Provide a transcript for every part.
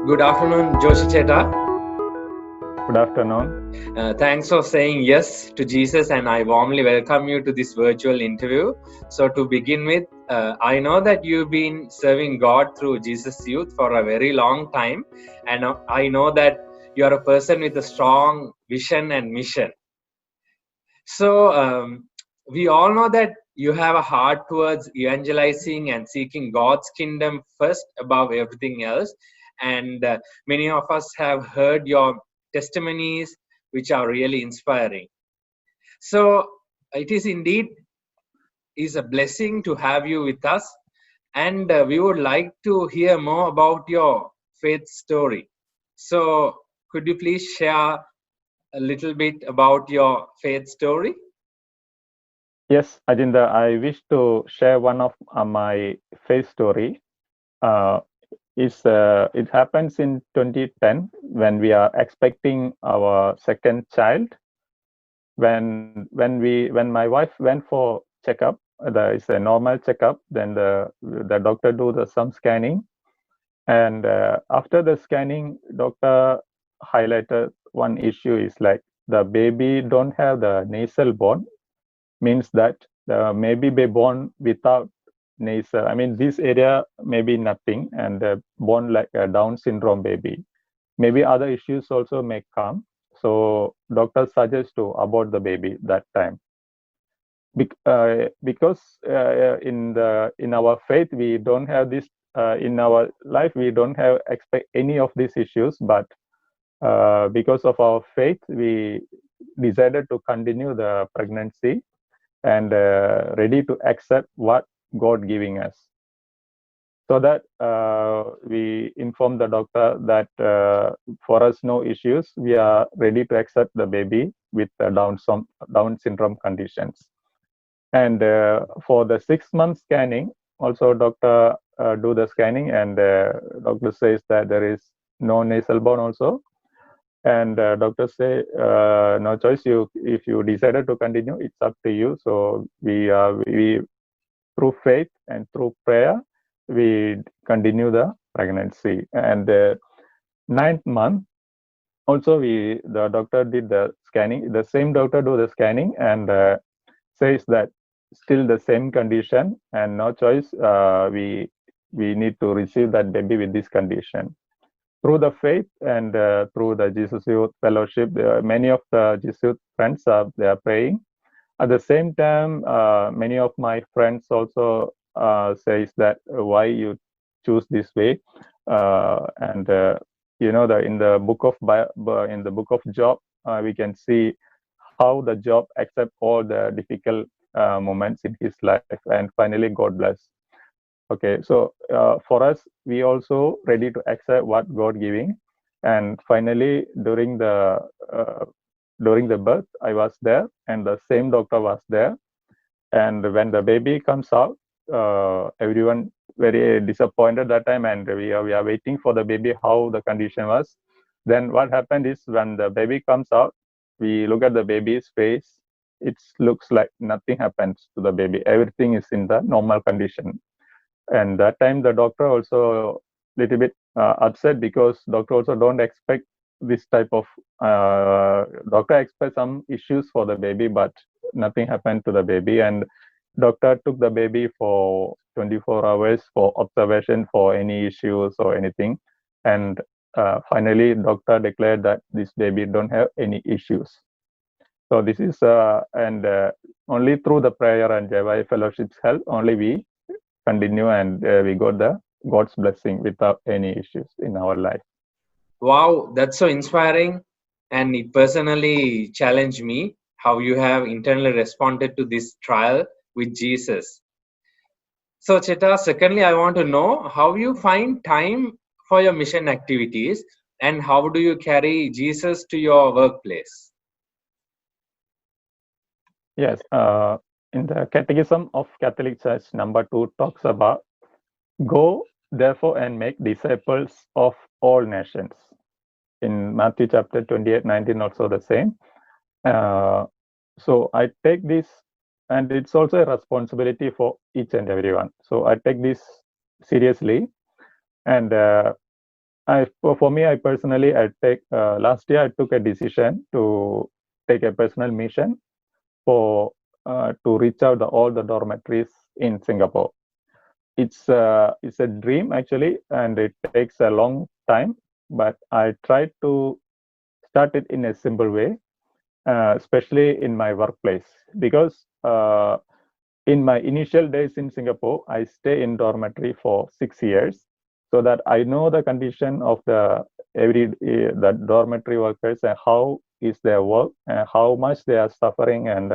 Good afternoon, Joshy Cheta. Good afternoon. Thanks for saying yes to Jesus, and I warmly welcome you to this virtual interview. So, to begin with, I know that you've been serving God through Jesus Youth for a very long time, and I know that you are a person with a strong vision and mission. So, we all know that you have a heart towards evangelizing and seeking God's kingdom first above everything else. And many of us have heard your testimonies, which are really inspiring. So, it is indeed is a blessing to have you with us, and we would like to hear more about your faith story. So, could you please share a little bit about your faith story? Yes, Ajinda, I wish to share one of my faith story. Uh, it happens in 2010 when we are expecting our second child. When my wife went for checkup, it's a normal checkup. Then the doctor do some scanning, and after the scanning, doctor highlighted one issue is like the baby don't have the nasal bone, means that maybe be born without nasal. I mean, this area may be nothing, and born like a Down syndrome baby. Maybe other issues also may come. So doctor suggests to abort the baby that time. Because in our faith we don't have this, in our life we don't have expect any of these issues, but because of our faith we decided to continue the pregnancy and ready to accept what God giving us. So that we inform the doctor that for us no issues, we are ready to accept the baby with Down syndrome conditions. And for the 6 month scanning, also doctor do the scanning, and doctor says that there is no nasal bone also. And doctors say no choice, you if you decided to continue, it's up to you. So we through faith and through prayer we continue the pregnancy. And ninth month also the doctor did the scanning, the same doctor do the scanning, and says that still the same condition and no choice, we need to receive that baby with this condition. Through the faith and through the Jesus Youth Fellowship, many of the Jesus Youth friends they are praying. At the same time, many of my friends also says that why you choose this way, and in the book of Job, we can see how the Job accept all the difficult moments in his life, and finally God bless. Okay, so for us, we also ready to accept what God giving, and finally during the birth, I was there, and the same doctor was there. And when the baby comes out, everyone very disappointed that time, and we are waiting for the baby how the condition was. Then what happened is when the baby comes out, we look at the baby's face. It looks like nothing happens to the baby. Everything is in the normal condition. And that time the doctor also little bit upset, because doctor also don't expect this type of doctor expect some issues for the baby, but nothing happened to the baby. And doctor took the baby for 24 hours for observation for any issues or anything. And finally doctor declared that this baby don't have any issues. So this is and only through the prayer and JY fellowship's help only we continue, and we got the God's blessing without any issues in our life. Wow, that's so inspiring, and it personally challenged me how you have internally responded to this trial with Jesus. So, Cheta, secondly, I want to know how you find time for your mission activities, and how do you carry Jesus to your workplace? Yes, in the Catechism of Catholic Church, number 2 talks about go therefore and make disciples of all nations. In Matthew chapter 28:19 also the same. So I take this, and it's also a responsibility for each and everyone. So I take this seriously, and For me, I personally, I take last year I took a decision to take a personal mission for to reach out all the dormitories in Singapore. It's a dream actually, and it takes a long time. But I tried to start it in a simple way, especially in my workplace, because in my initial days in Singapore, I stay in dormitory for 6 years, so that I know the condition of the dormitory workers and how is their work and how much they are suffering, and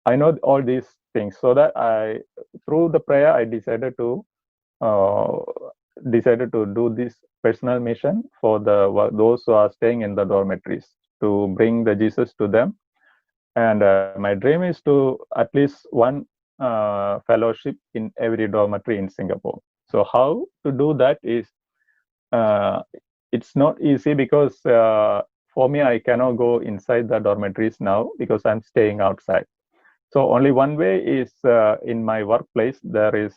I know all these things. So that I, through the prayer, I uh, decided to do this personal mission for those who are staying in the dormitories, to bring the Jesus to them. And my dream is to at least one fellowship in every dormitory in Singapore. So how to do that is, uh, it's not easy, because for me, I cannot go inside the dormitories now because I'm staying outside. So only one way is, in my workplace, there is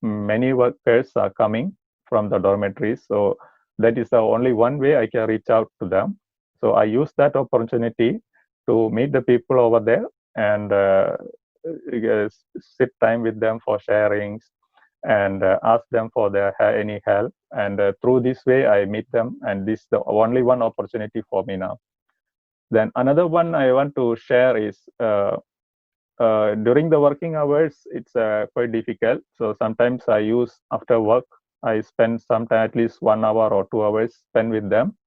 many workers are coming from the dormitories. So that is the only one way I can reach out to them. So I use that opportunity to meet the people over there, and sit time with them for sharings, and ask them for any help. And through this way, I meet them, and this is the only one opportunity for me now. Then another one I want to share is, during the working hours, it's quite difficult. So sometimes I use after work, I spend sometime at least 1 hour or 2 hours spend with them,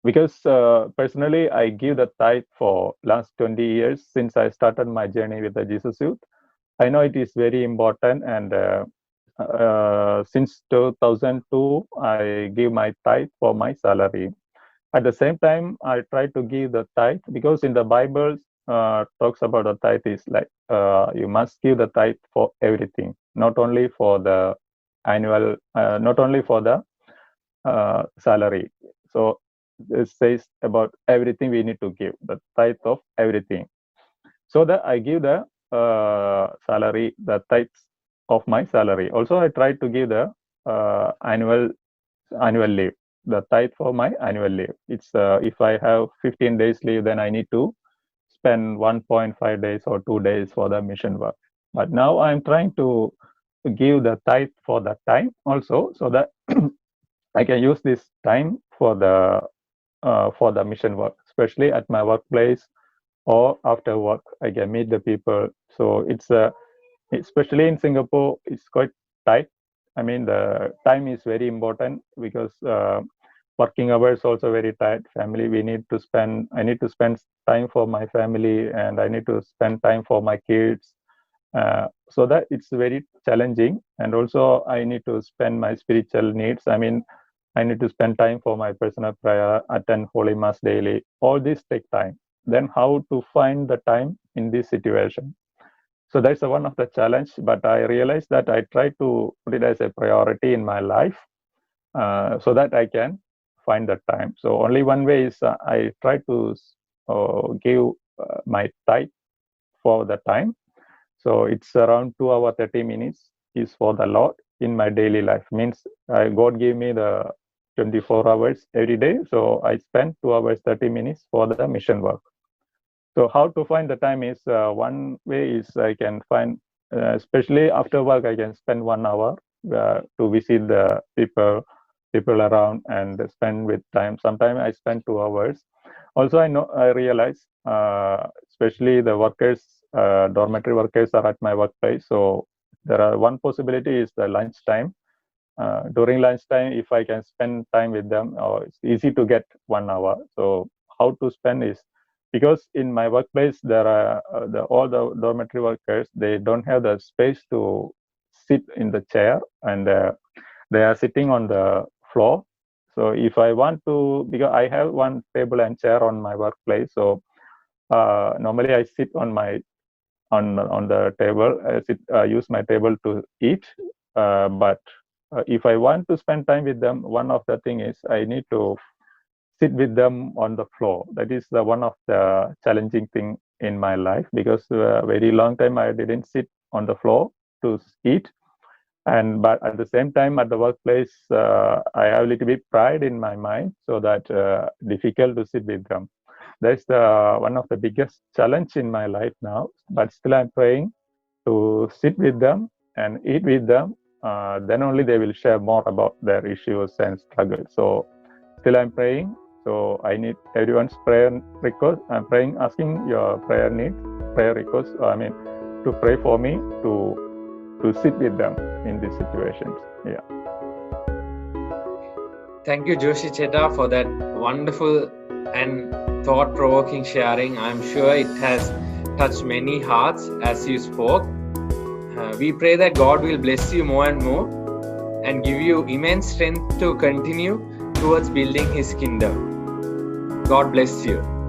because personally I give the tithe for last 20 years since I started my journey with the Jesus Youth. I know it is very important, and since 2002 I give my tithe for my salary. At the same time, I try to give the tithe, because in the Bible talks about the tithe is like, you must give the tithe for everything, not only for the annual, not only for the salary. So it says about everything we need to give the tithe of everything. So that I give the salary, the tithes of my salary. Also, I try to give the annual leave, the tithe for my annual leave. It's if I have 15 days leave, then I need to spend 1.5 days or 2 days for the mission work. But now I'm trying to give the tithe for the time also, so that I can use this time for the mission work, especially at my workplace or after work. I can meet the people. So it's especially in Singapore, it's quite tight. I mean, the time is very important, because working hours also very tight. Family, we need to spend. I need to spend time for my family, and I need to spend time for my kids. So that it's very challenging, and also I need to spend my spiritual needs. I mean, I need to spend time for my personal prayer, attend Holy Mass daily. All this take time. Then how to find the time in this situation? So that's one of the challenge. But I realized that I try to put it as a priority in my life, so that I can find the time. So only one way is, I try to give my tithe for the time. So it's around 2 hour 30 minutes is for the Lord in my daily life. Means God gave me the 24 hours every day. So I spend 2 hours 30 minutes for the mission work. So how to find the time is, one way is I can find, especially after work, I can spend 1 hour to visit the people around and spend with time. Sometimes I spend 2 hours. Also, I realize, especially the workers, dormitory workers are at my workplace. So there are one possibility is the lunchtime. During lunchtime, if I can spend time with them, it's easy to get 1 hour. So how to spend is, because in my workplace there are all the dormitory workers, they don't have the space to sit in the chair, and they are sitting on the floor. So if I want to, because I have one table and chair on my workplace, so normally I sit on the table. Use my table to eat. But if I want to spend time with them, one of the thing is I need to sit with them on the floor. That is the one of the challenging thing in my life, because very long time I didn't sit on the floor to eat. But at the same time, at the workplace, I have a little bit pride in my mind, so that difficult to sit with them. That's one of the biggest challenge in my life now. But still, I'm praying to sit with them and eat with them. Then only they will share more about their issues and struggles. So still, I'm praying. So I need everyone's prayer request. I'm praying, asking your prayer needs, prayer requests. To pray for me to sit with them in these situations. Yeah. Thank you, Joshy Cheta, for that wonderful and thought-provoking sharing. I'm sure it has touched many hearts as you spoke. We pray that God will bless you more and more and give you immense strength to continue towards building His kingdom. God bless you.